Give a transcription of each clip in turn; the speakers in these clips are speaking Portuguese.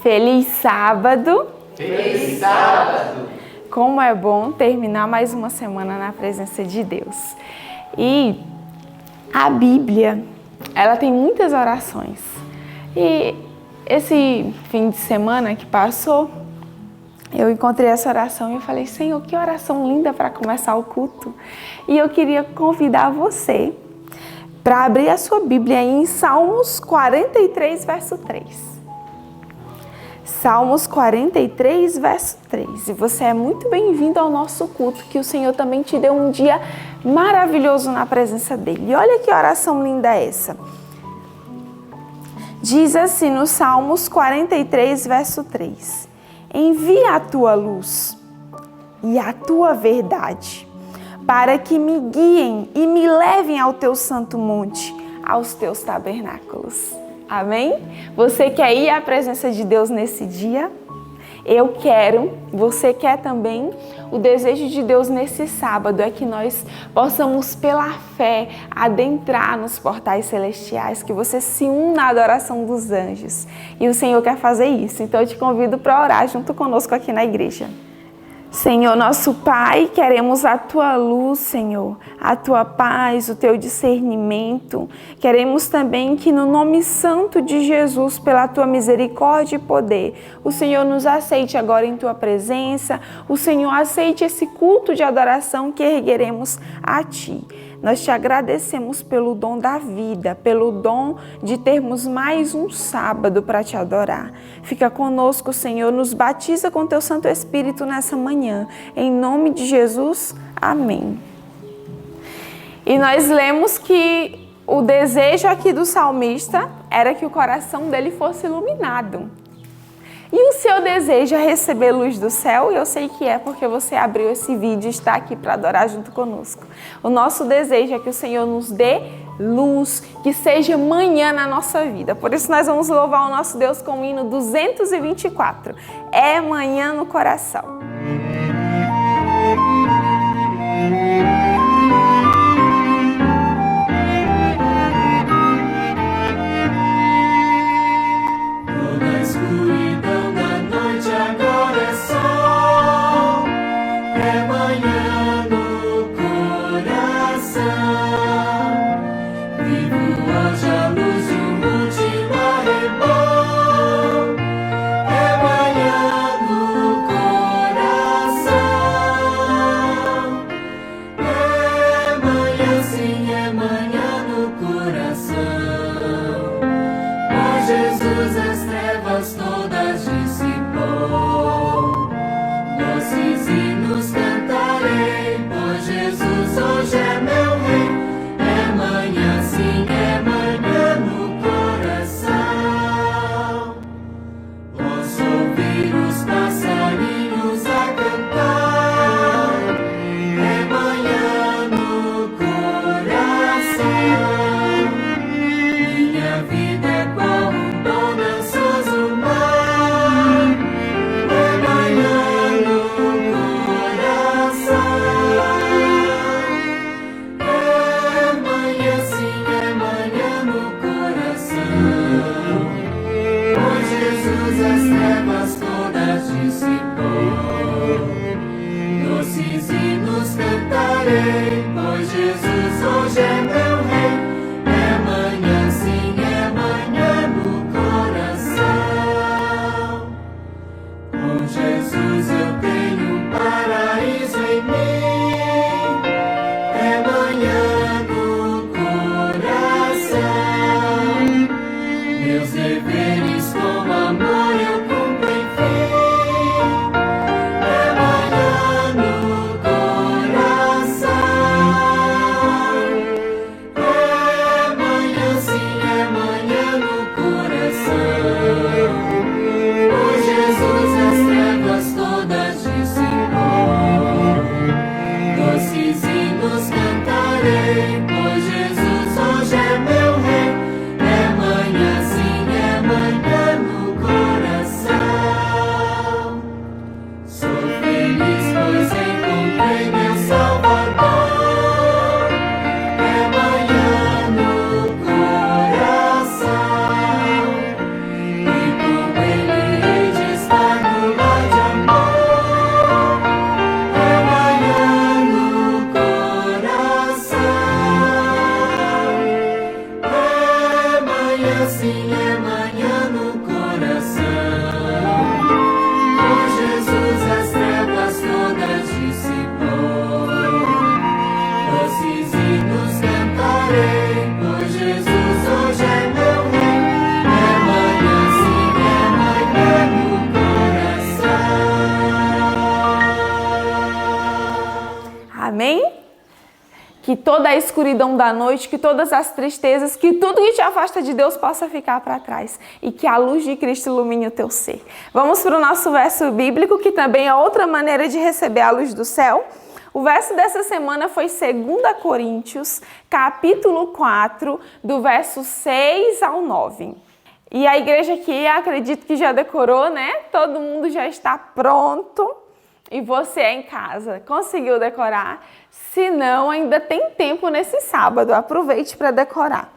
Feliz sábado! Feliz sábado! Como é bom terminar mais uma semana na presença de Deus. E a Bíblia, ela tem muitas orações. E esse fim de semana que passou, eu encontrei essa oração e eu falei, Senhor, que oração linda para começar o culto. E eu queria convidar você para abrir a sua Bíblia em Salmos 43, verso 3. Salmos 43, verso 3. E você é muito bem-vindo ao nosso culto, que o Senhor também te deu um dia maravilhoso na presença dEle. E olha que oração linda essa. Diz assim no Salmos 43, verso 3. Envia a tua luz e a tua verdade, para que me guiem e me levem ao teu santo monte, aos teus tabernáculos. Amém? Você quer ir à presença de Deus nesse dia? Eu quero, você quer também? O desejo de Deus nesse sábado é que nós possamos, pela fé, adentrar nos portais celestiais, que você se una à adoração dos anjos. E o Senhor quer fazer isso, então eu te convido para orar junto conosco aqui na igreja. Senhor, nosso Pai, queremos a Tua luz, Senhor, a Tua paz, o Teu discernimento. Queremos também que no nome santo de Jesus, pela Tua misericórdia e poder, o Senhor nos aceite agora em Tua presença, o Senhor aceite esse culto de adoração que ergueremos a Ti. Nós te agradecemos pelo dom da vida, pelo dom de termos mais um sábado para te adorar. Fica conosco, Senhor, nos batiza com teu Santo Espírito nessa manhã. Em nome de Jesus, amém. E nós lemos que o desejo aqui do salmista era que o coração dele fosse iluminado. E o seu desejo é receber luz do céu? E eu sei que é porque você abriu esse vídeo e está aqui para adorar junto conosco. O nosso desejo é que o Senhor nos dê luz, que seja manhã na nossa vida. Por isso nós vamos louvar o nosso Deus com o hino 224. É manhã no coração. Coração Que toda a escuridão da noite, que todas as tristezas, que tudo que te afasta de Deus possa ficar para trás. E que a luz de Cristo ilumine o teu ser. Vamos para o nosso verso bíblico, que também é outra maneira de receber a luz do céu. O verso dessa semana foi 2 Coríntios, capítulo 4, do verso 6 ao 9. E a igreja aqui, acredito que já decorou, né? Todo mundo já está pronto. E você em casa, conseguiu decorar? Se não, ainda tem tempo nesse sábado. Aproveite para decorar.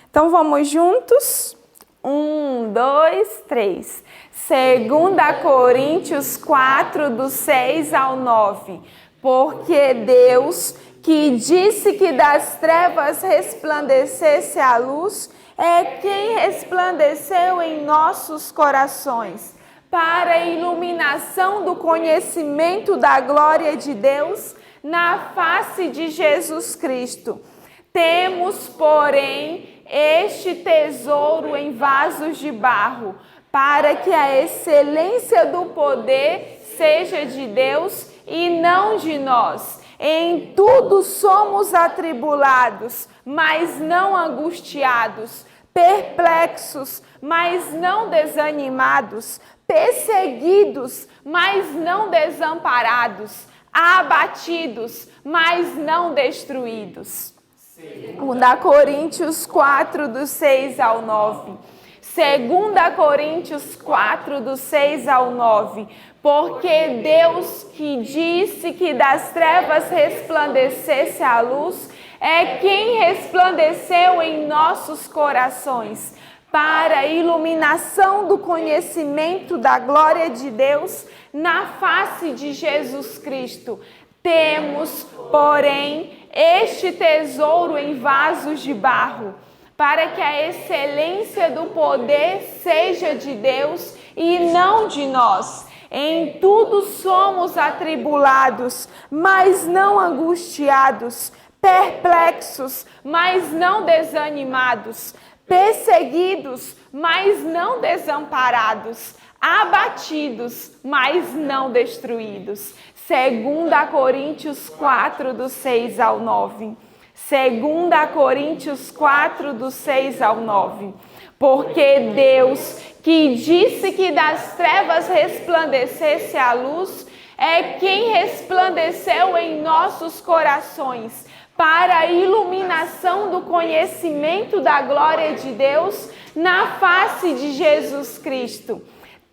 Então, vamos juntos? 1, 2, 3. 2 Coríntios 4, do 6 ao 9. Porque Deus, que disse que das trevas resplandecesse a luz, é quem resplandeceu em nossos corações, para a iluminação do conhecimento da glória de Deus na face de Jesus Cristo. Temos, porém, este tesouro em vasos de barro, para que a excelência do poder seja de Deus e não de nós. Em tudo somos atribulados, mas não angustiados, perplexos, mas não desanimados, perseguidos, mas não desamparados, abatidos, mas não destruídos. 2 Coríntios 4, do 6 ao 9. 2 Coríntios 4, do 6 ao 9. Porque Deus, que disse que das trevas resplandecesse a luz, é quem resplandeceu em nossos corações, para a iluminação do conhecimento da glória de Deus na face de Jesus Cristo. Temos, porém, este tesouro em vasos de barro, para que a excelência do poder seja de Deus e não de nós. Em tudo somos atribulados, mas não angustiados, perplexos, mas não desanimados, perseguidos, mas não desamparados, abatidos, mas não destruídos. 2 Coríntios 4, do 6 ao 9. 2 Coríntios 4, do 6 ao 9. Porque Deus, que disse que das trevas resplandecesse a luz, é quem resplandeceu em nossos corações, para a iluminação do conhecimento da glória de Deus na face de Jesus Cristo.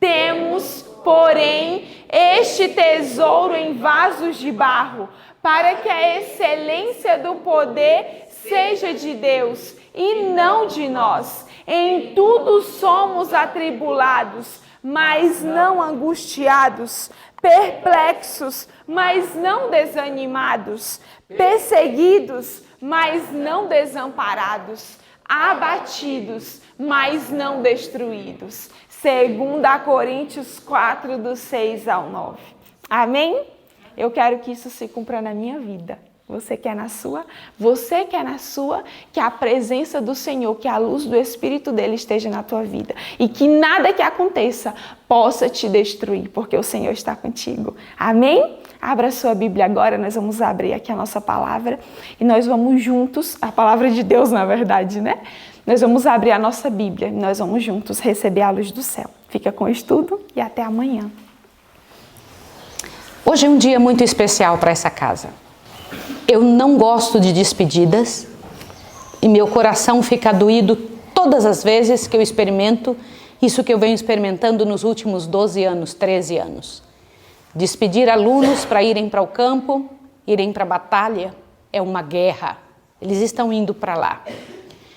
Temos, porém, este tesouro em vasos de barro, para que a excelência do poder seja de Deus e não de nós. Em tudo somos atribulados, mas não angustiados, perplexos, mas não desanimados, perseguidos, mas não desamparados, abatidos, mas não destruídos. 2 Coríntios 4, do 6 ao 9. Amém? Eu quero que isso se cumpra na minha vida. Você quer na sua? Você quer na sua? Que a presença do Senhor, que a luz do Espírito dele esteja na tua vida. E que nada que aconteça possa te destruir, porque o Senhor está contigo. Amém? Abra sua Bíblia agora, nós vamos abrir aqui a nossa palavra. E nós vamos juntos, a palavra de Deus na verdade, né? Nós vamos abrir a nossa Bíblia e nós vamos juntos receber a luz do céu. Fica com o estudo e até amanhã. Hoje é um dia muito especial para essa casa. Eu não gosto de despedidas e meu coração fica doído todas as vezes que eu experimento isso que eu venho experimentando nos últimos 12 anos, 13 anos. Despedir alunos para irem para o campo, irem para a batalha, é uma guerra. Eles estão indo para lá.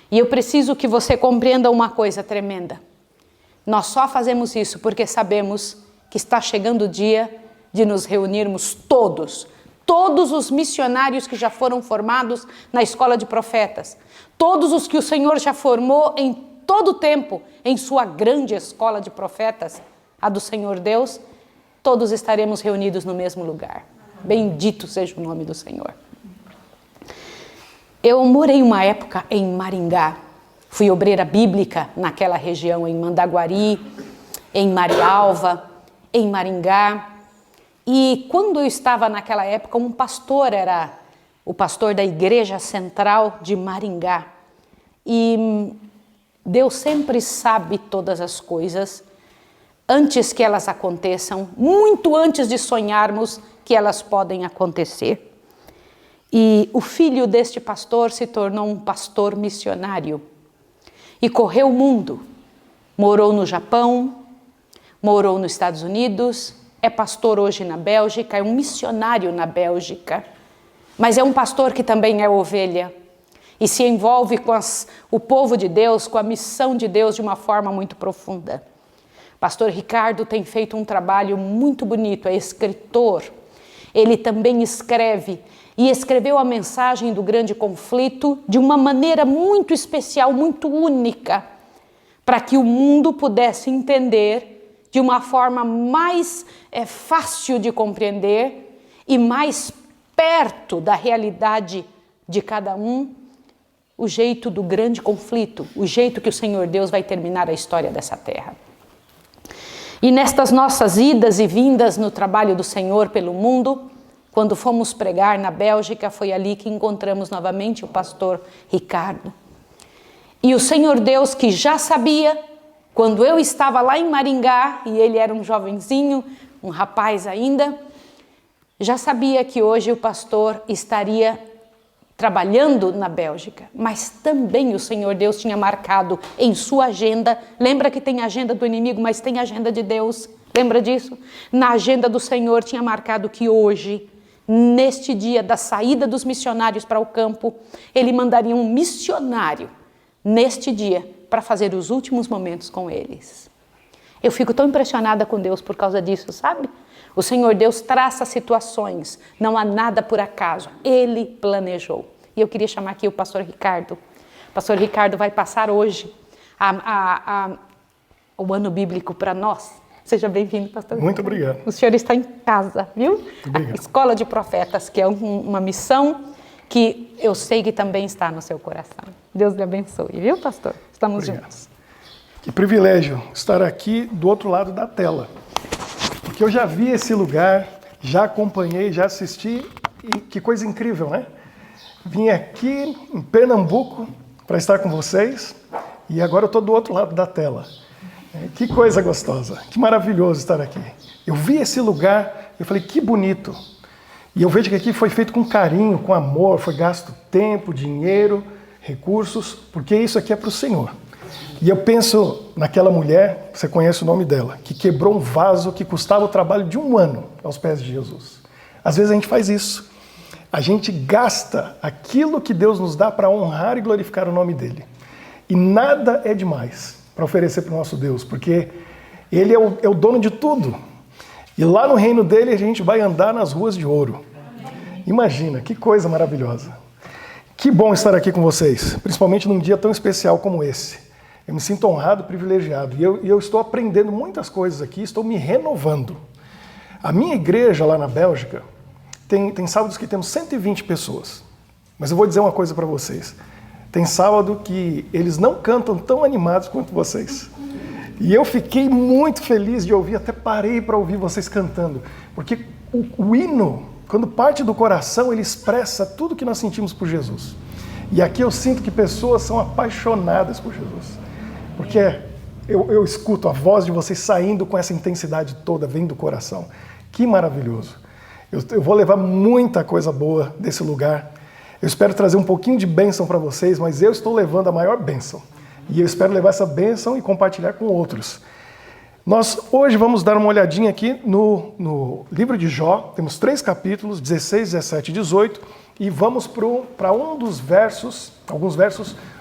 E eu preciso que você compreenda uma coisa tremenda. Nós só fazemos isso porque sabemos que está chegando o dia de nos reunirmos todos os missionários que já foram formados na escola de profetas, todos os que o Senhor já formou em todo o tempo em sua grande escola de profetas, a do Senhor Deus, todos estaremos reunidos no mesmo lugar. Bendito seja o nome do Senhor. Eu morei uma época em Maringá, fui obreira bíblica naquela região, em Mandaguari, em Marialva, em Maringá. E quando eu estava naquela época, um pastor era o pastor da Igreja Central de Maringá. E Deus sempre sabe todas as coisas antes que elas aconteçam, muito antes de sonharmos que elas podem acontecer. E o filho deste pastor se tornou um pastor missionário e correu o mundo. Morou no Japão, morou nos Estados Unidos, é pastor hoje na Bélgica, é um missionário na Bélgica, mas é um pastor que também é ovelha e se envolve com o povo de Deus, com a missão de Deus de uma forma muito profunda. Pastor Ricardo tem feito um trabalho muito bonito, é escritor. Ele também escreve e escreveu a mensagem do grande conflito de uma maneira muito especial, muito única, para que o mundo pudesse entender de uma forma mais fácil de compreender e mais perto da realidade de cada um, o jeito do grande conflito, o jeito que o Senhor Deus vai terminar a história dessa terra. E nestas nossas idas e vindas no trabalho do Senhor pelo mundo, quando fomos pregar na Bélgica, foi ali que encontramos novamente o pastor Ricardo. E o Senhor Deus, que já sabia, quando eu estava lá em Maringá, e ele era um jovenzinho, um rapaz ainda, já sabia que hoje o pastor estaria trabalhando na Bélgica, mas também o Senhor Deus tinha marcado em sua agenda. Lembra que tem a agenda do inimigo, mas tem a agenda de Deus? Lembra disso? Na agenda do Senhor tinha marcado que hoje, neste dia da saída dos missionários para o campo, ele mandaria um missionário neste dia para fazer os últimos momentos com eles. Eu fico tão impressionada com Deus por causa disso, sabe? O Senhor Deus traça situações, não há nada por acaso, Ele planejou. E eu queria chamar aqui o pastor Ricardo. O pastor Ricardo vai passar hoje o ano bíblico para nós. Seja bem-vindo, pastor. Muito obrigado. O senhor está em casa, viu? Obrigado. A Escola de Profetas, que é uma missão que eu sei que também está no seu coração. Deus lhe abençoe, viu, pastor? Estamos juntos. Que privilégio estar aqui do outro lado da tela. Porque eu já vi esse lugar, já acompanhei, já assisti, e que coisa incrível, né? Vim aqui em Pernambuco para estar com vocês e agora eu estou do outro lado da tela. Que coisa gostosa, que maravilhoso estar aqui. Eu vi esse lugar, eu falei, que bonito. E eu vejo que aqui foi feito com carinho, com amor, foi gasto tempo, dinheiro, recursos, porque isso aqui é para o Senhor. E eu penso naquela mulher, você conhece o nome dela, que quebrou um vaso que custava o trabalho de um ano aos pés de Jesus. Às vezes a gente faz isso. A gente gasta aquilo que Deus nos dá para honrar e glorificar o nome dele. E nada é demais para oferecer para o nosso Deus, porque ele é o dono de tudo. E lá no reino dele a gente vai andar nas ruas de ouro. Imagina, que coisa maravilhosa. Que bom estar aqui com vocês, principalmente num dia tão especial como esse. Eu me sinto honrado, privilegiado. E eu estou aprendendo muitas coisas aqui, estou me renovando. A minha igreja lá na Bélgica, tem sábados que temos 120 pessoas. Mas eu vou dizer uma coisa para vocês. Tem sábado que eles não cantam tão animados quanto vocês. E eu fiquei muito feliz de ouvir, até parei para ouvir vocês cantando. Porque o hino, quando parte do coração, ele expressa tudo que nós sentimos por Jesus. E aqui eu sinto que pessoas são apaixonadas por Jesus. Porque eu escuto a voz de vocês saindo com essa intensidade toda, vem do coração. Que maravilhoso. Eu vou levar muita coisa boa desse lugar. Eu espero trazer um pouquinho de bênção para vocês, mas eu estou levando a maior bênção. E eu espero levar essa bênção e compartilhar com outros. Nós hoje vamos dar uma olhadinha aqui no livro de Jó. Temos 3 capítulos, 16, 17 e 18. E vamos para alguns versos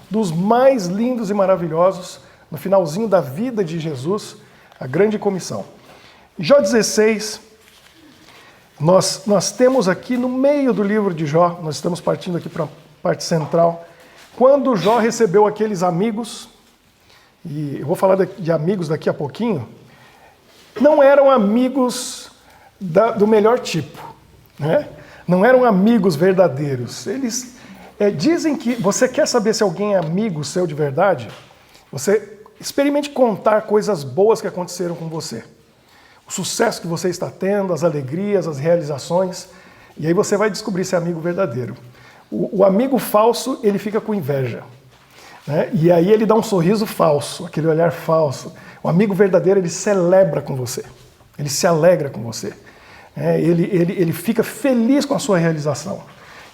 dos mais lindos e maravilhosos no finalzinho da vida de Jesus, a grande comissão. Jó 16... Nós temos aqui no meio do livro de Jó, nós estamos partindo aqui para a parte central, quando Jó recebeu aqueles amigos, e eu vou falar de amigos daqui a pouquinho, não eram amigos do melhor tipo, né? Não eram amigos verdadeiros. Eles dizem que você quer saber se alguém é amigo seu de verdade? Você experimente contar coisas boas que aconteceram com você. O sucesso que você está tendo, as alegrias, as realizações, e aí você vai descobrir se é amigo verdadeiro. O amigo falso, ele fica com inveja, né? E aí ele dá um sorriso falso, aquele olhar falso. O amigo verdadeiro, ele celebra com você, ele se alegra com você, ele fica feliz com a sua realização.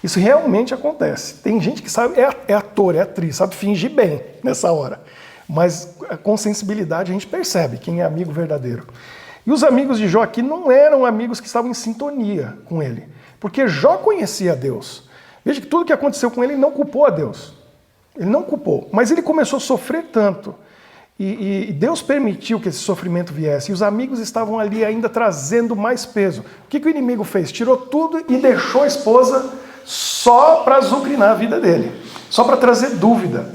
Isso realmente acontece. Tem gente que sabe, é ator, é atriz, sabe fingir bem nessa hora. Mas com sensibilidade a gente percebe quem é amigo verdadeiro. E os amigos de Jó aqui não eram amigos que estavam em sintonia com ele, porque Jó conhecia a Deus. Veja que tudo que aconteceu com ele não culpou a Deus. Ele não culpou, mas ele começou a sofrer tanto. E Deus permitiu que esse sofrimento viesse. E os amigos estavam ali ainda trazendo mais peso. O que o inimigo fez? Tirou tudo e deixou a esposa só para azucrinar a vida dele. Só para trazer dúvida.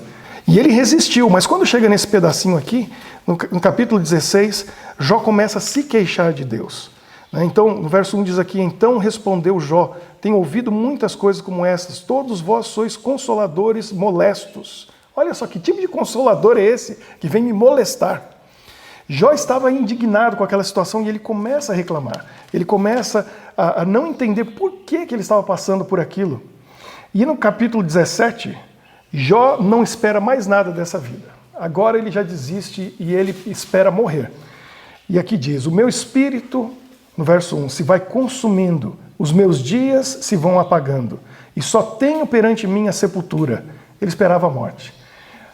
E ele resistiu. Mas quando chega nesse pedacinho aqui, no capítulo 16, Jó começa a se queixar de Deus. Então, no verso 1 diz aqui, então respondeu Jó, tenho ouvido muitas coisas como essas, todos vós sois consoladores molestos. Olha só, que tipo de consolador é esse que vem me molestar? Jó estava indignado com aquela situação e ele começa a reclamar. Ele começa a não entender por que ele estava passando por aquilo. E no capítulo 17, Jó não espera mais nada dessa vida. Agora ele já desiste e ele espera morrer. E aqui diz, o meu espírito, no verso 1, se vai consumindo, os meus dias se vão apagando, e só tenho perante mim a sepultura. Ele esperava a morte.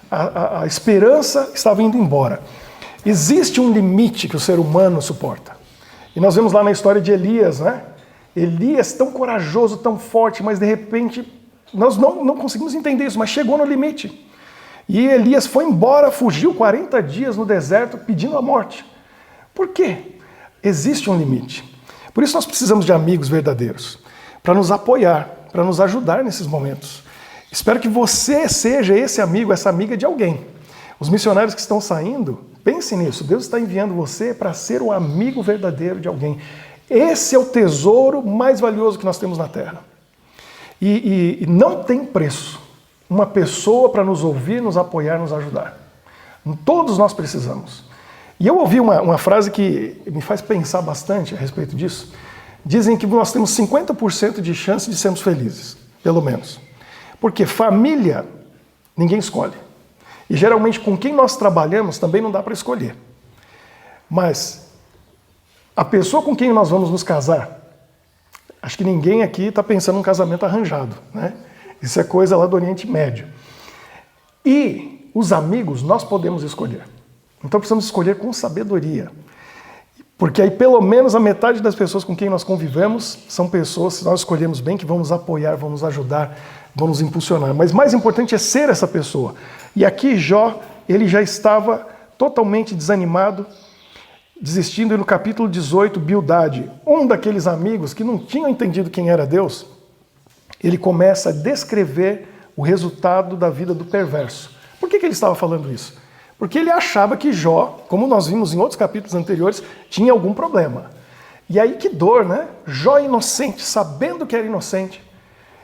A esperança estava indo embora. Existe um limite que o ser humano suporta. E nós vemos lá na história de Elias, né? Elias tão corajoso, tão forte, mas de repente nós não conseguimos entender isso, mas chegou no limite. E Elias foi embora, fugiu 40 dias no deserto pedindo a morte. Por quê? Existe um limite. Por isso nós precisamos de amigos verdadeiros, para nos apoiar, para nos ajudar nesses momentos. Espero que você seja esse amigo, essa amiga de alguém. Os missionários que estão saindo, pense nisso. Deus está enviando você para ser o amigo verdadeiro de alguém. Esse é o tesouro mais valioso que nós temos na Terra. E não tem preço uma pessoa para nos ouvir, nos apoiar, nos ajudar. Todos nós precisamos. E eu ouvi uma frase que me faz pensar bastante a respeito disso. Dizem que nós temos 50% de chance de sermos felizes, pelo menos. Porque família, ninguém escolhe. E geralmente com quem nós trabalhamos também não dá para escolher. Mas a pessoa com quem nós vamos nos casar, acho que ninguém aqui está pensando num casamento arranjado, né? Isso é coisa lá do Oriente Médio. E os amigos nós podemos escolher. Então precisamos escolher com sabedoria. Porque aí pelo menos a metade das pessoas com quem nós convivemos são pessoas, se nós escolhermos bem, que vão nos apoiar, vão nos ajudar, vão nos impulsionar. Mas mais importante é ser essa pessoa. E aqui Jó, ele já estava totalmente desanimado, desistindo. E no capítulo 18, Bildade, um daqueles amigos que não tinham entendido quem era Deus, ele começa a descrever o resultado da vida do perverso. Por que ele estava falando isso? Porque ele achava que Jó, como nós vimos em outros capítulos anteriores, tinha algum problema. E aí que dor, né? Jó inocente, sabendo que era inocente,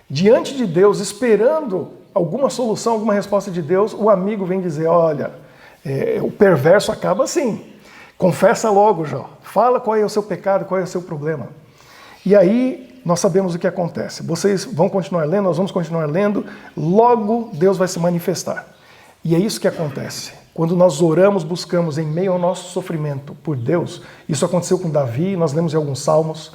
diante de Deus, esperando alguma solução, alguma resposta de Deus, o amigo vem dizer, olha, o perverso acaba assim. Confessa logo, Jó. Fala qual é o seu pecado, qual é o seu problema. E aí nós sabemos o que acontece. Vocês vão continuar lendo, nós vamos continuar lendo, logo Deus vai se manifestar. E é isso que acontece. Quando nós oramos, buscamos em meio ao nosso sofrimento por Deus, isso aconteceu com Davi, nós lemos em alguns salmos,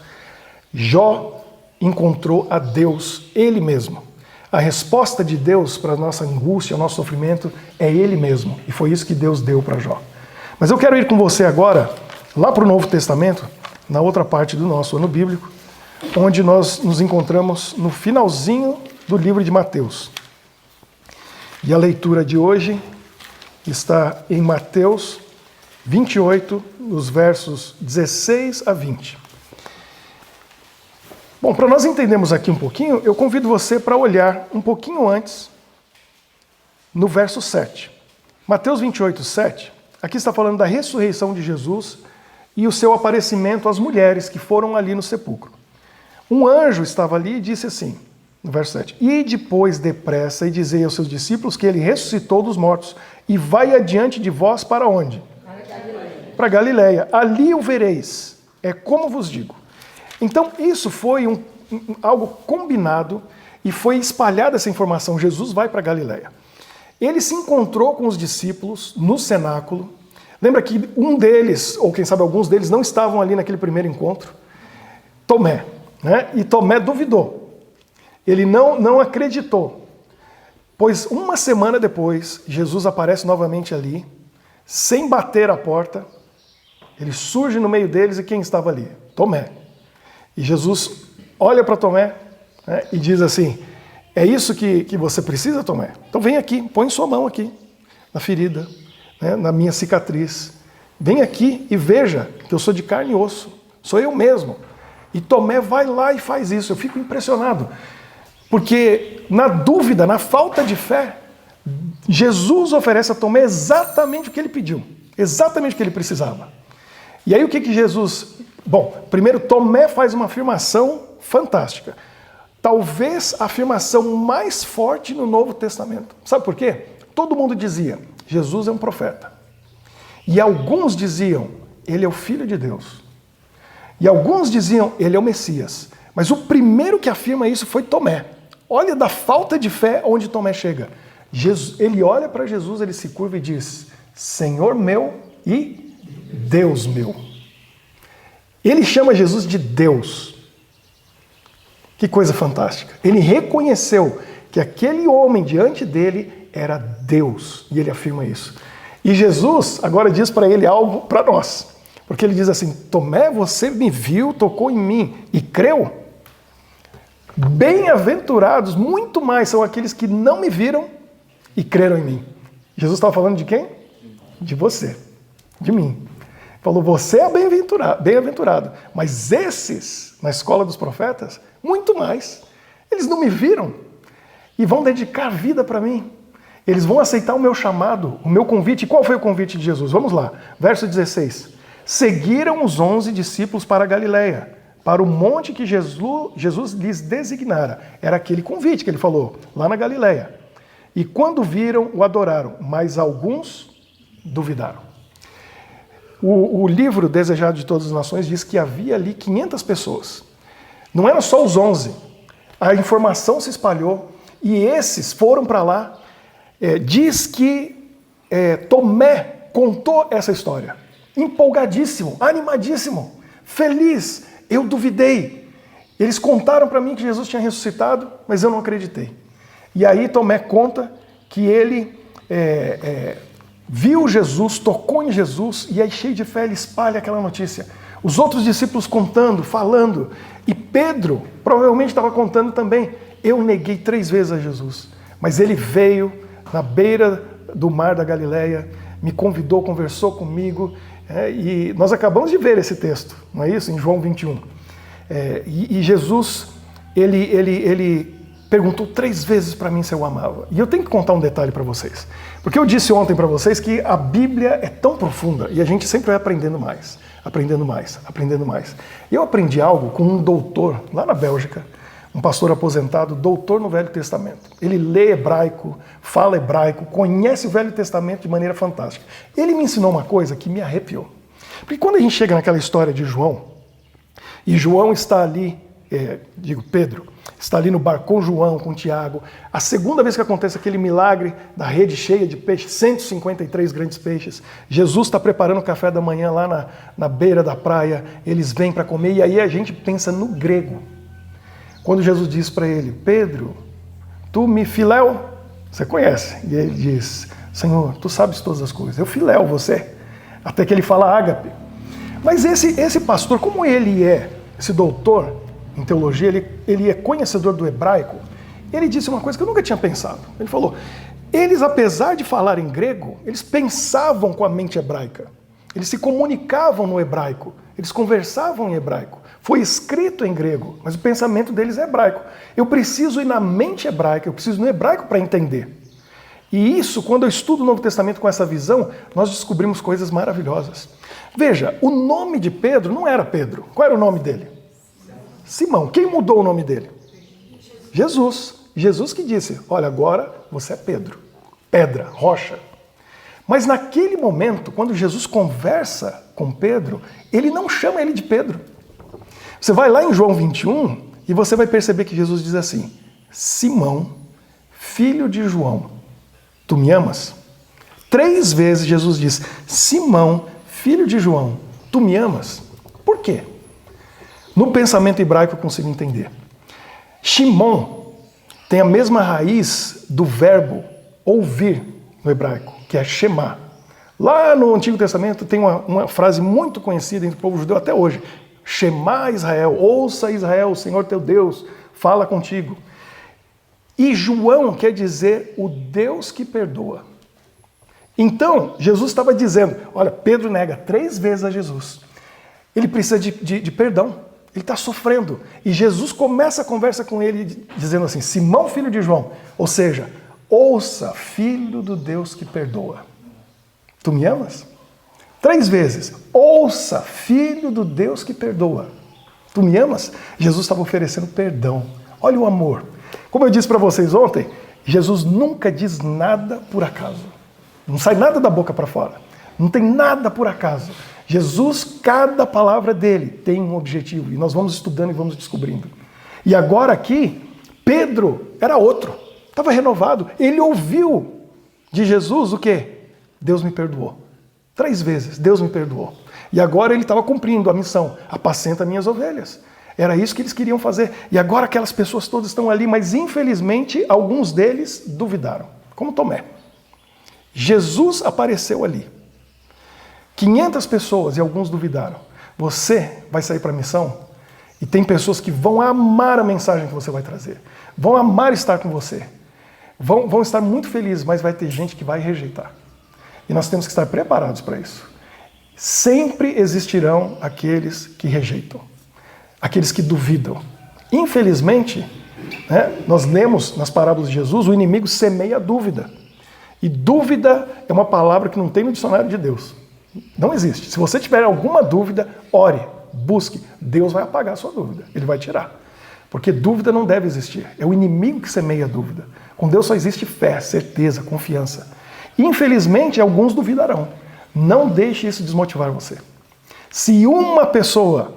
Jó encontrou a Deus, ele mesmo. A resposta de Deus para a nossa angústia, o nosso sofrimento, é ele mesmo. E foi isso que Deus deu para Jó. Mas eu quero ir com você agora, lá para o Novo Testamento, na outra parte do nosso ano bíblico, onde nós nos encontramos no finalzinho do livro de Mateus. E a leitura de hoje está em Mateus 28, nos versos 16 a 20. Bom, para nós entendermos aqui um pouquinho, eu convido você para olhar um pouquinho antes, no verso 7. Mateus 28, 7, aqui está falando da ressurreição de Jesus e o seu aparecimento às mulheres que foram ali no sepulcro. Um anjo estava ali e disse assim, no verso 7, e depois depressa e dizei aos seus discípulos que ele ressuscitou dos mortos e vai adiante de vós para onde? Para Galileia. Ali o vereis. É como vos digo. Então isso foi algo combinado e foi espalhada essa informação. Jesus vai para Galileia. Ele se encontrou com os discípulos no cenáculo. Lembra que um deles, ou quem sabe alguns deles, não estavam ali naquele primeiro encontro? Tomé, né? E Tomé duvidou. Ele não acreditou. Pois uma semana depois, Jesus aparece novamente ali, sem bater a porta. Ele surge no meio deles e quem estava ali? Tomé. E Jesus olha para Tomé, né, e diz assim: é isso que você precisa, Tomé? Então vem aqui, põe sua mão aqui, na ferida, né, na minha cicatriz. Vem aqui e veja que eu sou de carne e osso. Sou eu mesmo. E Tomé vai lá e faz isso. Eu fico impressionado. Porque na dúvida, na falta de fé, Jesus oferece a Tomé exatamente o que ele pediu. Exatamente o que ele precisava. E aí o que Jesus... Bom, primeiro Tomé faz uma afirmação fantástica. Talvez a afirmação mais forte no Novo Testamento. Sabe por quê? Todo mundo dizia, Jesus é um profeta. E alguns diziam, ele é o Filho de Deus. E alguns diziam, ele é o Messias. Mas o primeiro que afirma isso foi Tomé. Olha da falta de fé onde Tomé chega. Ele olha para Jesus, ele se curva e diz, Senhor meu e Deus meu. Ele chama Jesus de Deus. Que coisa fantástica. Ele reconheceu que aquele homem diante dele era Deus. E ele afirma isso. E Jesus agora diz para ele algo para nós. Porque ele diz assim, Tomé, você me viu, tocou em mim e creu? Bem-aventurados, muito mais são aqueles que não me viram e creram em mim. Jesus estava falando de quem? De você, de mim. Falou, você é bem-aventurado, mas esses, na escola dos profetas, muito mais. Eles não me viram e vão dedicar a vida para mim. Eles vão aceitar o meu chamado, o meu convite. E qual foi o convite de Jesus? Vamos lá, verso 16. Seguiram os 11 discípulos para a Galileia, para o monte que Jesus lhes designara. Era aquele convite que ele falou, lá na Galileia. E quando viram, o adoraram, mas alguns duvidaram. O livro Desejado de Todas as Nações diz que havia ali 500 pessoas. Não eram só os 11. A informação se espalhou e esses foram para lá. Diz que Tomé contou essa história. Empolgadíssimo, animadíssimo, feliz. Eu duvidei. Eles contaram para mim que Jesus tinha ressuscitado, mas eu não acreditei. E aí Tomé conta que ele viu Jesus, tocou em Jesus, e aí cheio de fé ele espalha aquela notícia. Os outros discípulos contando, falando, e Pedro provavelmente estava contando também. Eu neguei 3 vezes a Jesus, mas ele veio na beira do mar da Galileia, me convidou, conversou comigo, e nós acabamos de ver esse texto, não é isso? Em João 21. E Jesus, ele perguntou 3 vezes para mim se eu amava. E eu tenho que contar um detalhe para vocês. Porque eu disse ontem para vocês que a Bíblia é tão profunda e a gente sempre vai aprendendo mais, aprendendo mais, aprendendo mais. Eu aprendi algo com um doutor lá na Bélgica, um pastor aposentado, doutor no Velho Testamento. Ele lê hebraico, fala hebraico, conhece o Velho Testamento de maneira fantástica. Ele me ensinou uma coisa que me arrepiou. Porque quando a gente chega naquela história de João, e João está ali, Pedro, está ali no barco com João, com Tiago. A segunda vez que acontece aquele milagre da rede cheia de peixes, 153 grandes peixes. Jesus está preparando o café da manhã lá na beira da praia. Eles vêm para comer e aí a gente pensa no grego. Quando Jesus diz para ele, Pedro, tu me filéu? Você conhece? E ele diz, Senhor, tu sabes todas as coisas. Eu filéu você. Até que ele fala ágape. Mas esse pastor, como ele esse doutor em teologia, ele é conhecedor do hebraico, ele disse uma coisa que eu nunca tinha pensado. Ele falou, eles apesar de falar em grego, eles pensavam com a mente hebraica. Eles se comunicavam no hebraico, eles conversavam em hebraico. Foi escrito em grego, mas o pensamento deles é hebraico. Eu preciso ir na mente hebraica, eu preciso ir no hebraico para entender. E isso, quando eu estudo o Novo Testamento com essa visão, nós descobrimos coisas maravilhosas. Veja, o nome de Pedro não era Pedro. Qual era o nome dele? Simão. Quem mudou o nome dele? Jesus. Jesus que disse, olha, agora você é Pedro. Pedra, rocha. Mas naquele momento, quando Jesus conversa com Pedro, ele não chama ele de Pedro. Você vai lá em João 21 e você vai perceber que Jesus diz assim, Simão, filho de João, tu me amas? 3 vezes Jesus diz, Simão, filho de João, tu me amas? Por quê? No pensamento hebraico eu consigo entender. Shimon tem a mesma raiz do verbo ouvir no hebraico, que é shema. Lá no Antigo Testamento tem uma frase muito conhecida entre o povo judeu até hoje. Shema Israel, ouça Israel, o Senhor teu Deus fala contigo. E João quer dizer o Deus que perdoa. Então, Jesus estava dizendo, olha, Pedro nega 3 vezes a Jesus. Ele precisa de perdão, ele está sofrendo. E Jesus começa a conversa com ele dizendo assim, Simão, filho de João, ou seja, ouça, filho do Deus que perdoa. Tu me amas? 3 vezes, ouça, filho do Deus que perdoa. Tu me amas? Jesus estava oferecendo perdão. Olha o amor. Como eu disse para vocês ontem, Jesus nunca diz nada por acaso. Não sai nada da boca para fora. Não tem nada por acaso. Jesus, cada palavra dele tem um objetivo. E nós vamos estudando e vamos descobrindo. E agora aqui, Pedro era outro. Estava renovado. Ele ouviu de Jesus o quê? Deus me perdoou. 3 vezes, Deus me perdoou. E agora ele estava cumprindo a missão. Apacenta minhas ovelhas. Era isso que eles queriam fazer. E agora aquelas pessoas todas estão ali, mas infelizmente alguns deles duvidaram. Como Tomé. Jesus apareceu ali. 500 pessoas e alguns duvidaram. Você vai sair para a missão e tem pessoas que vão amar a mensagem que você vai trazer. Vão amar estar com você. Vão estar muito felizes, mas vai ter gente que vai rejeitar. E nós temos que estar preparados para isso. Sempre existirão aqueles que rejeitam. Aqueles que duvidam. Infelizmente, nós lemos nas parábolas de Jesus, o inimigo semeia a dúvida. E dúvida é uma palavra que não tem no dicionário de Deus. Não existe. Se você tiver alguma dúvida, ore, busque. Deus vai apagar a sua dúvida. Ele vai tirar. Porque dúvida não deve existir. É o inimigo que semeia a dúvida. Com Deus só existe fé, certeza, confiança. Infelizmente, alguns duvidarão. Não deixe isso desmotivar você. Se uma pessoa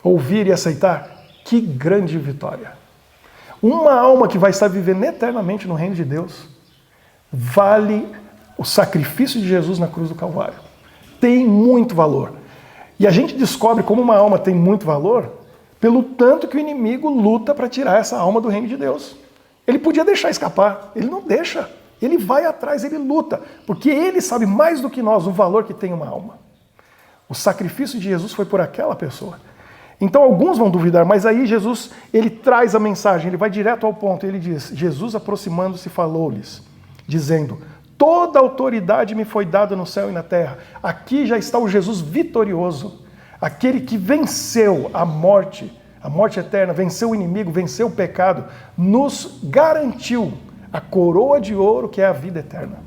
ouvir e aceitar, que grande vitória. Uma alma que vai estar vivendo eternamente no reino de Deus, vale o sacrifício de Jesus na cruz do Calvário. Tem muito valor. E a gente descobre como uma alma tem muito valor pelo tanto que o inimigo luta para tirar essa alma do reino de Deus. Ele podia deixar escapar, ele não deixa. Ele vai atrás, ele luta, porque ele sabe mais do que nós o valor que tem uma alma. O sacrifício de Jesus foi por aquela pessoa. Então alguns vão duvidar, mas aí Jesus, ele traz a mensagem, ele vai direto ao ponto, ele diz, Jesus aproximando-se falou-lhes, dizendo, toda autoridade me foi dada no céu e na terra. Aqui já está o Jesus vitorioso, aquele que venceu a morte eterna, venceu o inimigo, venceu o pecado, nos garantiu a coroa de ouro que é a vida eterna.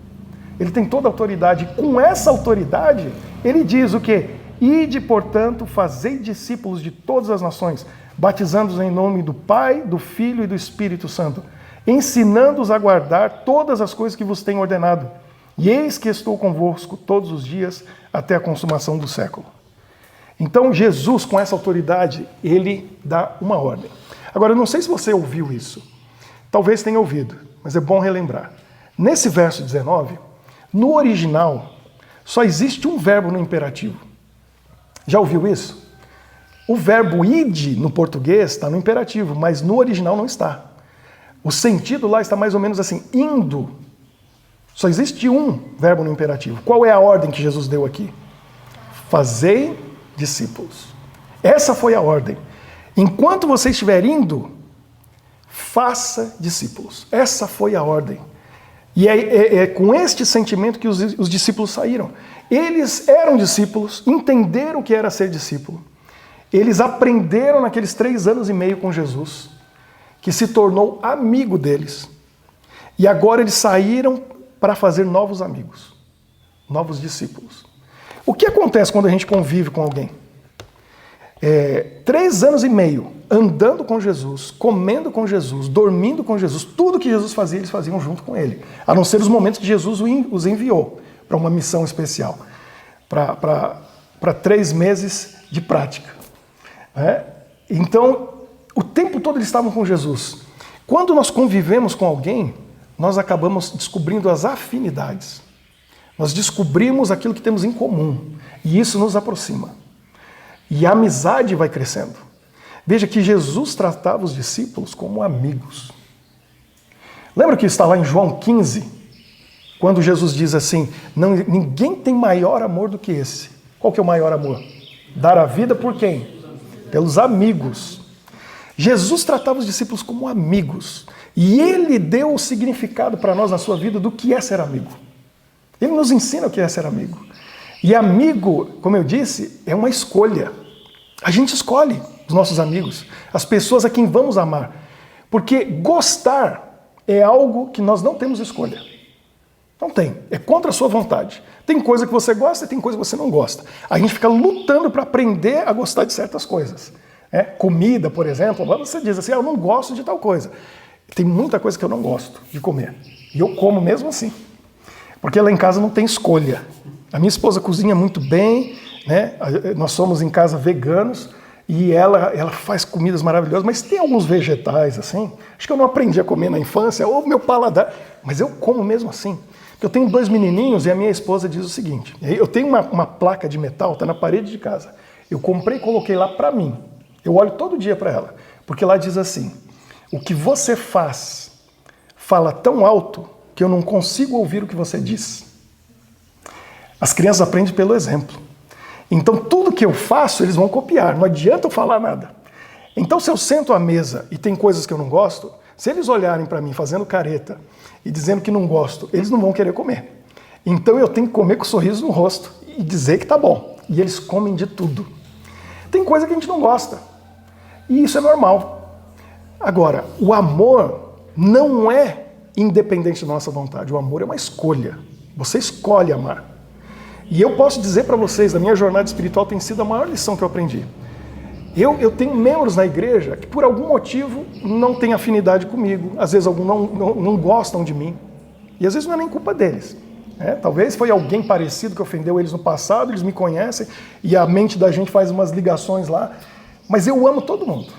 Ele tem toda a autoridade. E com essa autoridade, ele diz o quê? Ide, portanto, fazei discípulos de todas as nações, batizando-os em nome do Pai, do Filho e do Espírito Santo, ensinando-os a guardar todas as coisas que vos tenho ordenado. E eis que estou convosco todos os dias até a consumação do século. Então, Jesus, com essa autoridade, ele dá uma ordem. Agora, eu não sei se você ouviu isso. Talvez tenha ouvido, mas é bom relembrar. Nesse verso 19, no original, só existe um verbo no imperativo. Já ouviu isso? O verbo ide no português está no imperativo, mas no original não está. O sentido lá está mais ou menos assim, indo. Só existe um verbo no imperativo. Qual é a ordem que Jesus deu aqui? Fazei discípulos. Essa foi a ordem. Enquanto você estiver indo, faça discípulos. Essa foi a ordem. E é com este sentimento que os discípulos saíram. Eles eram discípulos, entenderam o que era ser discípulo. Eles aprenderam naqueles 3 anos e meio com Jesus, que se tornou amigo deles. E agora eles saíram para fazer novos amigos, novos discípulos. O que acontece quando a gente convive com alguém? 3 anos e meio andando com Jesus, comendo com Jesus, dormindo com Jesus, tudo que Jesus fazia, eles faziam junto com ele. A não ser os momentos que Jesus os enviou para uma missão especial, para 3 meses de prática. Então, o tempo todo eles estavam com Jesus. Quando nós convivemos com alguém, nós acabamos descobrindo as afinidades. Nós descobrimos aquilo que temos em comum. E isso nos aproxima. E a amizade vai crescendo. Veja que Jesus tratava os discípulos como amigos. Lembra que está lá em João 15? Quando Jesus diz assim, ninguém tem maior amor do que esse. Qual que é o maior amor? Dar a vida por quem? Pelos amigos. Jesus tratava os discípulos como amigos. E ele deu o significado para nós na sua vida do que é ser amigo. Ele nos ensina o que é ser amigo. E amigo, como eu disse, é uma escolha. A gente escolhe os nossos amigos, as pessoas a quem vamos amar. Porque gostar é algo que nós não temos escolha. Não tem. É contra a sua vontade. Tem coisa que você gosta e tem coisa que você não gosta. A gente fica lutando para aprender a gostar de certas coisas. Comida, por exemplo, você diz assim, eu não gosto de tal coisa. Tem muita coisa que eu não gosto de comer. E eu como mesmo assim. Porque lá em casa não tem escolha. A minha esposa cozinha muito bem, né? Nós somos em casa veganos e ela faz comidas maravilhosas, mas tem alguns vegetais assim. Acho que eu não aprendi a comer na infância, ou meu paladar, mas eu como mesmo assim. Eu tenho 2 menininhos e a minha esposa diz o seguinte, eu tenho uma placa de metal, está na parede de casa. Eu comprei e coloquei lá para mim. Eu olho todo dia para ela, porque lá diz assim, o que você fala tão alto que eu não consigo ouvir o que você diz. As crianças aprendem pelo exemplo. Então tudo que eu faço eles vão copiar, não adianta eu falar nada. Então se eu sento à mesa e tem coisas que eu não gosto, se eles olharem para mim fazendo careta e dizendo que não gosto, eles não vão querer comer. Então eu tenho que comer com um sorriso no rosto e dizer que tá bom. E eles comem de tudo. Tem coisa que a gente não gosta. E isso é normal. Agora, o amor não é independente da nossa vontade. O amor é uma escolha. Você escolhe amar. E eu posso dizer para vocês, a minha jornada espiritual tem sido a maior lição que eu aprendi. Eu tenho membros na igreja que por algum motivo não têm afinidade comigo. Às vezes alguns não gostam de mim. E às vezes não é nem culpa deles. Talvez foi alguém parecido que ofendeu eles no passado, eles me conhecem e a mente da gente faz umas ligações lá. Mas eu amo todo mundo.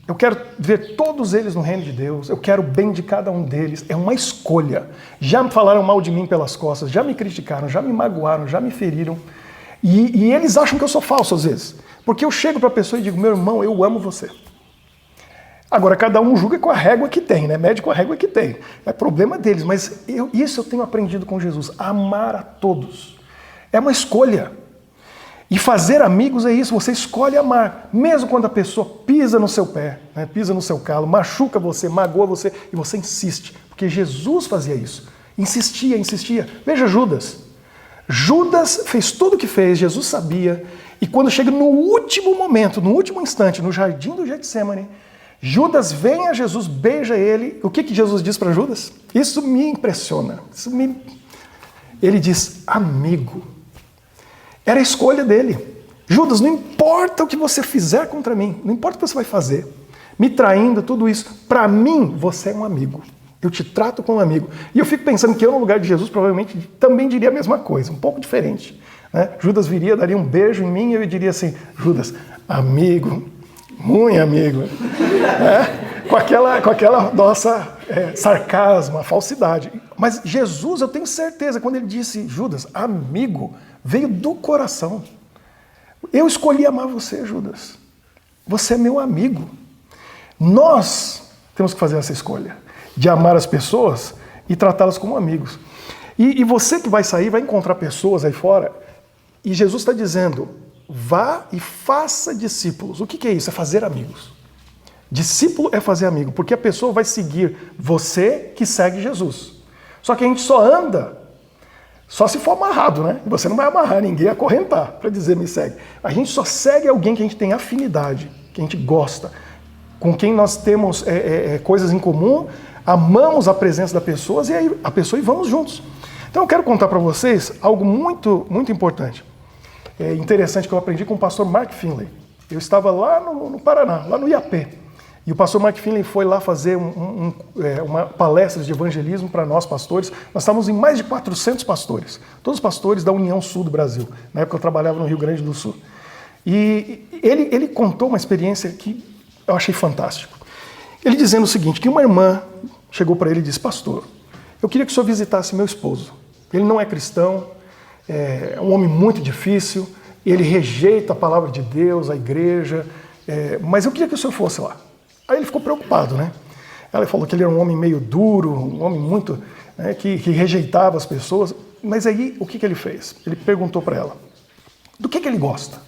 Eu quero ver todos eles no reino de Deus. Eu quero o bem de cada um deles. É uma escolha. Já falaram mal de mim pelas costas, já me criticaram, já me magoaram, já me feriram. E eles acham que eu sou falso às vezes. Porque eu chego para a pessoa e digo, meu irmão, eu amo você. Agora, cada um julga com a régua que tem, né? Mede com a régua que tem. É problema deles, mas isso eu tenho aprendido com Jesus. Amar a todos. É uma escolha. E fazer amigos é isso, você escolhe amar. Mesmo quando a pessoa pisa no seu pé, né? Pisa no seu calo, machuca você, magoa você, e você insiste. Porque Jesus fazia isso. Insistia, insistia. Veja Judas. Judas fez tudo o que fez, Jesus sabia. E quando chega no último momento, no último instante, no jardim do Getsemane, Judas vem a Jesus, beija ele. O que Jesus diz para Judas? Isso me impressiona. Ele diz, amigo. Era a escolha dele. Judas, não importa o que você fizer contra mim, não importa o que você vai fazer, me traindo, tudo isso, para mim você é um amigo. Eu te trato como um amigo. E eu fico pensando que eu, no lugar de Jesus, provavelmente também diria a mesma coisa, um pouco diferente. Né? Judas viria, daria um beijo em mim e eu diria assim, Judas, amigo, muito amigo. Com aquela nossa sarcasmo, a falsidade. Mas Jesus, eu tenho certeza, quando ele disse, Judas, amigo, veio do coração. Eu escolhi amar você, Judas. Você é meu amigo. Nós temos que fazer essa escolha de amar as pessoas e tratá-las como amigos. E você que vai sair, vai encontrar pessoas aí fora, e Jesus está dizendo, vá e faça discípulos. O que é isso? É fazer amigos. Discípulo é fazer amigo, porque a pessoa vai seguir você que segue Jesus. Só que a gente só anda, só se for amarrado, né? Você não vai amarrar ninguém, acorrentar para dizer me segue. A gente só segue alguém que a gente tem afinidade, que a gente gosta, com quem nós temos coisas em comum, amamos a presença da pessoa e aí a pessoa e vamos juntos. Então eu quero contar para vocês algo muito, muito importante. Interessante que eu aprendi com o pastor Mark Finley. Eu estava lá no Paraná, lá no Iapé. E o pastor Mark Finley foi lá fazer uma palestra de evangelismo para nós pastores. Nós estávamos em mais de 400 pastores. Todos os pastores da União Sul do Brasil. Na época eu trabalhava no Rio Grande do Sul. E ele contou uma experiência que eu achei fantástico. Ele dizendo o seguinte, que uma irmã chegou para ele e disse, pastor, eu queria que o senhor visitasse meu esposo. Ele não é cristão, é um homem muito difícil, ele rejeita a palavra de Deus, a igreja, mas eu queria que o senhor fosse lá. Aí ele ficou preocupado, né? Ela falou que ele era um homem meio duro, um homem muito, né, que rejeitava as pessoas. Mas aí, o que ele fez? Ele perguntou para ela, do que ele gosta?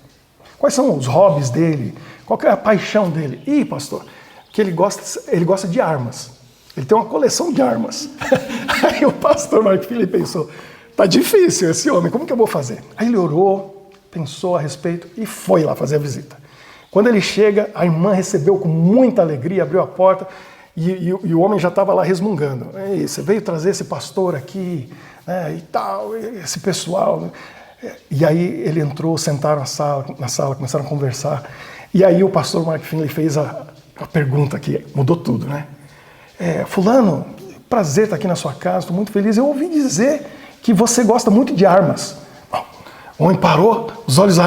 Quais são os hobbies dele? Qual que é a paixão dele? Ih, pastor, que ele gosta de armas. Ele tem uma coleção de armas. Aí o pastor Mark Phillip pensou, tá difícil esse homem, como que eu vou fazer? Aí ele orou, pensou a respeito e foi lá fazer a visita. Quando ele chega, a irmã recebeu com muita alegria, abriu a porta e o homem já estava lá resmungando. Ei, você veio trazer esse pastor aqui, né, e tal, esse pessoal. E aí ele entrou, sentaram na sala, começaram a conversar. E aí o pastor Mark Finley fez a pergunta que mudou tudo, né? Fulano, prazer estar aqui na sua casa, estou muito feliz. Eu ouvi dizer que você gosta muito de armas. O homem parou, os olhos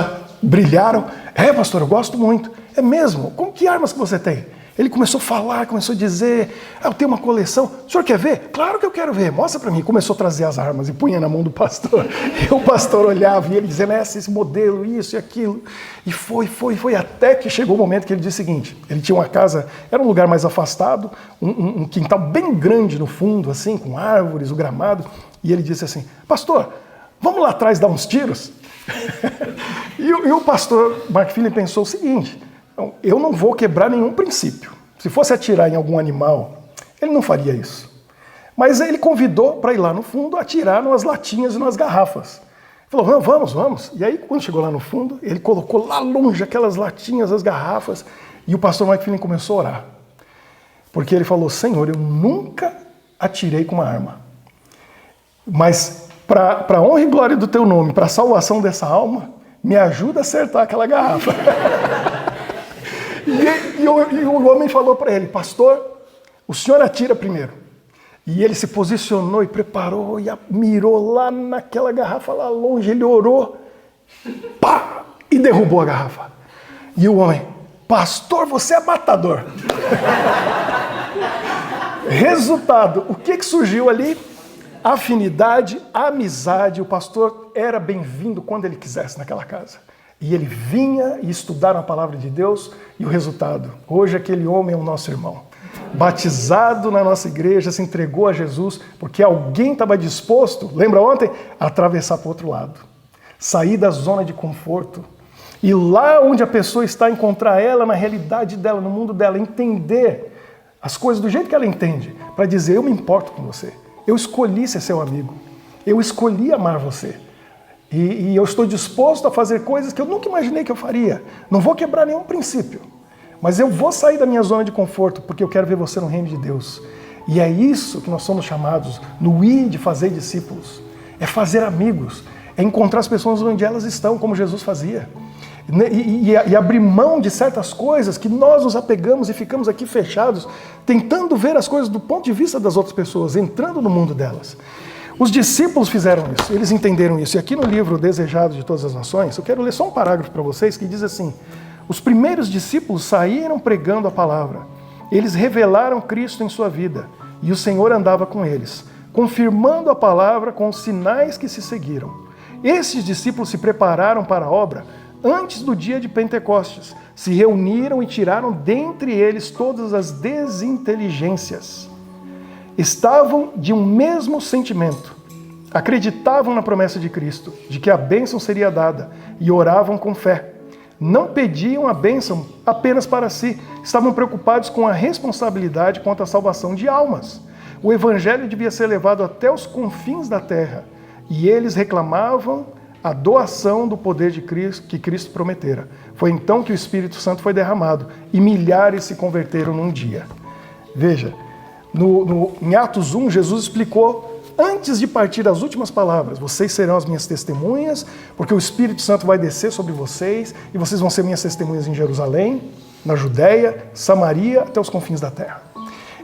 brilharam. Pastor, eu gosto muito. É mesmo? Que armas que você tem? Ele começou a falar, começou a dizer, eu tenho uma coleção. O senhor quer ver? Claro que eu quero ver, mostra para mim. Começou a trazer as armas e punha na mão do pastor. E o pastor olhava e ele dizendo, esse modelo, isso e aquilo. E foi, até que chegou o momento que ele disse o seguinte, ele tinha uma casa, era um lugar mais afastado, um quintal bem grande no fundo, assim, com árvores, o gramado. E ele disse assim, pastor, vamos lá atrás dar uns tiros? E o pastor Mark Phillip pensou o seguinte, eu não vou quebrar nenhum princípio. Se fosse atirar em algum animal, ele não faria isso. Mas ele convidou para ir lá no fundo atirar nas latinhas e nas garrafas. Falou, vamos. E aí, quando chegou lá no fundo, ele colocou lá longe aquelas latinhas, as garrafas, e o pastor Mark Phillip começou a orar. Porque ele falou, Senhor, eu nunca atirei com uma arma. Mas, para a honra e glória do teu nome, para a salvação dessa alma, me ajuda a acertar aquela garrafa. E o homem falou para ele, pastor, o senhor atira primeiro. E ele se posicionou e preparou e mirou lá naquela garrafa lá longe, ele orou, pá, e derrubou a garrafa. E o homem, pastor, você é matador. Resultado, o que surgiu ali? Afinidade, amizade, o pastor era bem-vindo quando ele quisesse naquela casa. E ele vinha e estudava a palavra de Deus e o resultado, hoje aquele homem é o nosso irmão. Batizado na nossa igreja, se entregou a Jesus, porque alguém estava disposto, lembra ontem? A atravessar para o outro lado. Sair da zona de conforto. E lá onde a pessoa está, encontrar ela na realidade dela, no mundo dela, entender as coisas do jeito que ela entende, para dizer, eu me importo com você. Eu escolhi ser seu amigo. Eu escolhi amar você. E eu estou disposto a fazer coisas que eu nunca imaginei que eu faria. Não vou quebrar nenhum princípio. Mas eu vou sair da minha zona de conforto, porque eu quero ver você no reino de Deus. E é isso que nós somos chamados, no ir de fazer discípulos. É fazer amigos. É encontrar as pessoas onde elas estão, como Jesus fazia. E abrir mão de certas coisas que nós nos apegamos e ficamos aqui fechados, tentando ver as coisas do ponto de vista das outras pessoas, entrando no mundo delas. Os discípulos fizeram isso, eles entenderam isso. E aqui no livro Desejado de Todas as Nações, eu quero ler só um parágrafo para vocês que diz assim, os primeiros discípulos saíram pregando a palavra. Eles revelaram Cristo em sua vida e o Senhor andava com eles, confirmando a palavra com os sinais que se seguiram. Esses discípulos se prepararam para a obra antes do dia de Pentecostes, se reuniram e tiraram dentre eles todas as desinteligências. Estavam de um mesmo sentimento, acreditavam na promessa de Cristo, de que a bênção seria dada, e oravam com fé. Não pediam a bênção apenas para si, estavam preocupados com a responsabilidade quanto à salvação de almas. O evangelho devia ser levado até os confins da terra, e eles reclamavam a doação do poder de Cristo, que Cristo prometera. Foi então que o Espírito Santo foi derramado, e milhares se converteram num dia. Veja, em Atos 1, Jesus explicou, antes de partir as últimas palavras, vocês serão as minhas testemunhas, porque o Espírito Santo vai descer sobre vocês, e vocês vão ser minhas testemunhas em Jerusalém, na Judéia, Samaria, até os confins da terra.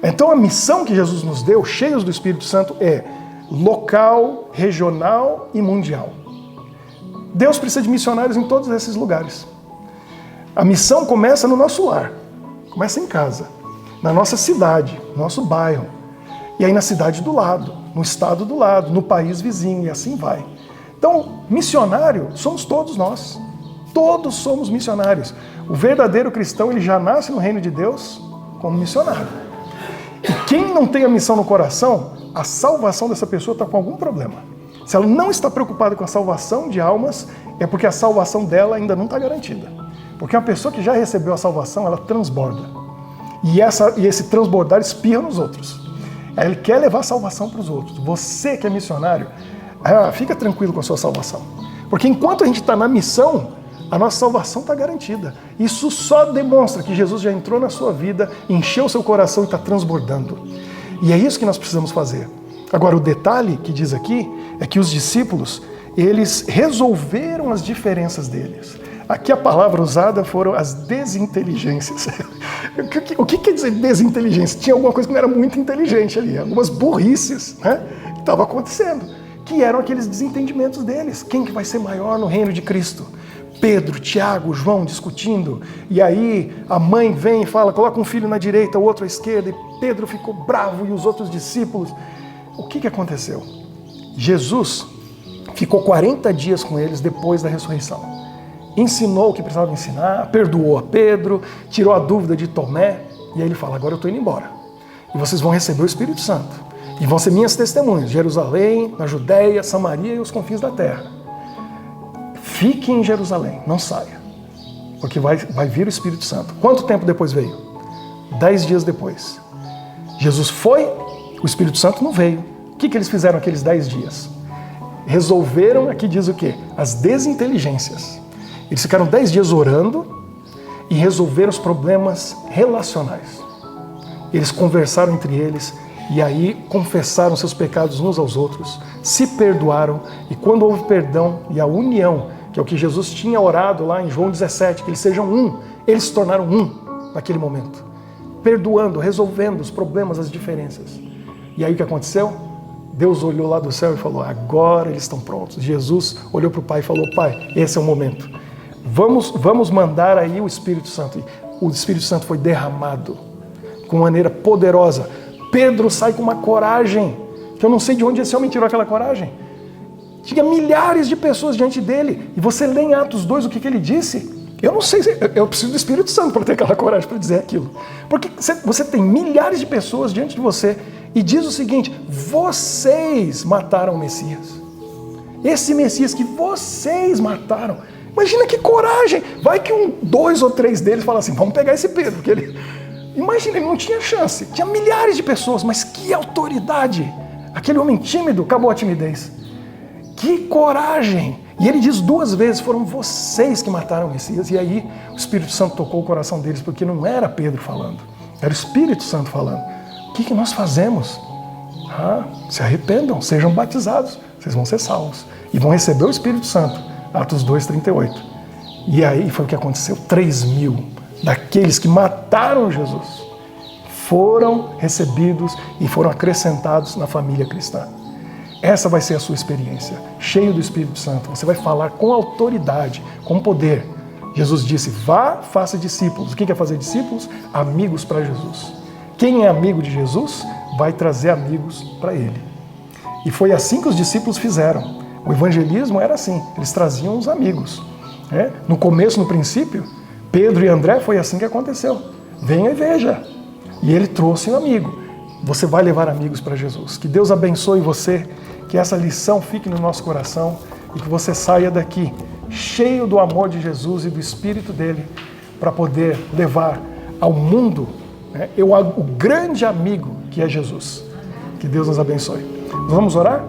Então a missão que Jesus nos deu, cheios do Espírito Santo, é local, regional e mundial. Deus precisa de missionários em todos esses lugares. A missão começa no nosso lar, começa em casa. na nossa cidade, no nosso bairro, e aí na cidade do lado, no estado do lado, no país vizinho, e assim vai. Então, missionário somos todos nós. Todos somos missionários. O verdadeiro cristão, ele já nasce no reino de Deus como missionário. E quem não tem a missão no coração, a salvação dessa pessoa está com algum problema. Se ela não está preocupada com a salvação de almas, é porque a salvação dela ainda não está garantida. Porque uma pessoa que já recebeu a salvação, ela transborda. E esse transbordar espirra nos outros. Ele quer levar a salvação para os outros. Você que é missionário, fica tranquilo com a sua salvação. Porque enquanto a gente está na missão, a nossa salvação está garantida. Isso só demonstra que Jesus já entrou na sua vida, encheu o seu coração e está transbordando. E é isso que nós precisamos fazer. Agora, o detalhe que diz aqui é que os discípulos, eles resolveram as diferenças deles. Aqui a palavra usada foram as desinteligências. O que quer dizer desinteligência? Tinha alguma coisa que não era muito inteligente ali, algumas burrices, né, que estavam acontecendo, que eram aqueles desentendimentos deles. Quem que vai ser maior no reino de Cristo? Pedro, Tiago, João discutindo, e aí a mãe vem e fala, coloca um filho na direita, o outro à esquerda, e Pedro ficou bravo e os outros discípulos. O que aconteceu? Jesus ficou 40 dias com eles depois da ressurreição. Ensinou o que precisava ensinar, perdoou a Pedro, tirou a dúvida de Tomé, e aí ele fala, agora eu estou indo embora. E vocês vão receber o Espírito Santo. E vão ser minhas testemunhas, Jerusalém, na Judéia, Samaria e os confins da terra. Fique em Jerusalém, não saia, porque vai vir o Espírito Santo. Quanto tempo depois veio? 10 dias depois. Jesus foi, o Espírito Santo não veio. O que eles fizeram aqueles 10 dias? Resolveram, aqui diz o quê? As desinteligências. Eles ficaram 10 dias orando e resolveram os problemas relacionais. Eles conversaram entre eles e aí confessaram seus pecados uns aos outros, se perdoaram, e quando houve perdão e a união, que é o que Jesus tinha orado lá em João 17, que eles sejam um, eles se tornaram um naquele momento, perdoando, resolvendo os problemas, as diferenças. E aí o que aconteceu? Deus olhou lá do céu e falou, agora eles estão prontos. Jesus olhou para o Pai e falou, Pai, esse é o momento. Vamos mandar aí o Espírito Santo. O Espírito Santo foi derramado com maneira poderosa. Pedro sai com uma coragem, que eu não sei de onde esse homem tirou aquela coragem. Tinha milhares de pessoas diante dele. E você lê em Atos 2 o que ele disse. Eu não sei, eu preciso do Espírito Santo para ter aquela coragem para dizer aquilo. Porque você tem milhares de pessoas diante de você e diz o seguinte, vocês mataram o Messias. Esse Messias que vocês mataram. Imagina que coragem. Vai que 2 ou 3 deles falam assim, vamos pegar esse Pedro. Porque ele... Imagina, ele não tinha chance. Tinha milhares de pessoas, mas que autoridade. Aquele homem tímido, acabou a timidez. Que coragem. E ele diz 2 vezes, foram vocês que mataram o Messias. E aí o Espírito Santo tocou o coração deles, porque não era Pedro falando, era o Espírito Santo falando. O que nós fazemos? Se arrependam, sejam batizados, vocês vão ser salvos. E vão receber o Espírito Santo. Atos 2:38. E aí foi o que aconteceu. 3.000 daqueles que mataram Jesus foram recebidos e foram acrescentados na família cristã. Essa vai ser a sua experiência, cheio do Espírito Santo. Você vai falar com autoridade, com poder. Jesus disse, vá, faça discípulos. O que é fazer discípulos? Amigos para Jesus. Quem é amigo de Jesus vai trazer amigos para ele. E foi assim que os discípulos fizeram. O evangelismo era assim, eles traziam os amigos. No começo, no princípio, Pedro e André foi assim que aconteceu. Venha e veja. E ele trouxe um amigo. Você vai levar amigos para Jesus. Que Deus abençoe você, que essa lição fique no nosso coração e que você saia daqui cheio do amor de Jesus e do Espírito dele para poder levar ao mundo o grande amigo que é Jesus. Que Deus nos abençoe. Vamos orar?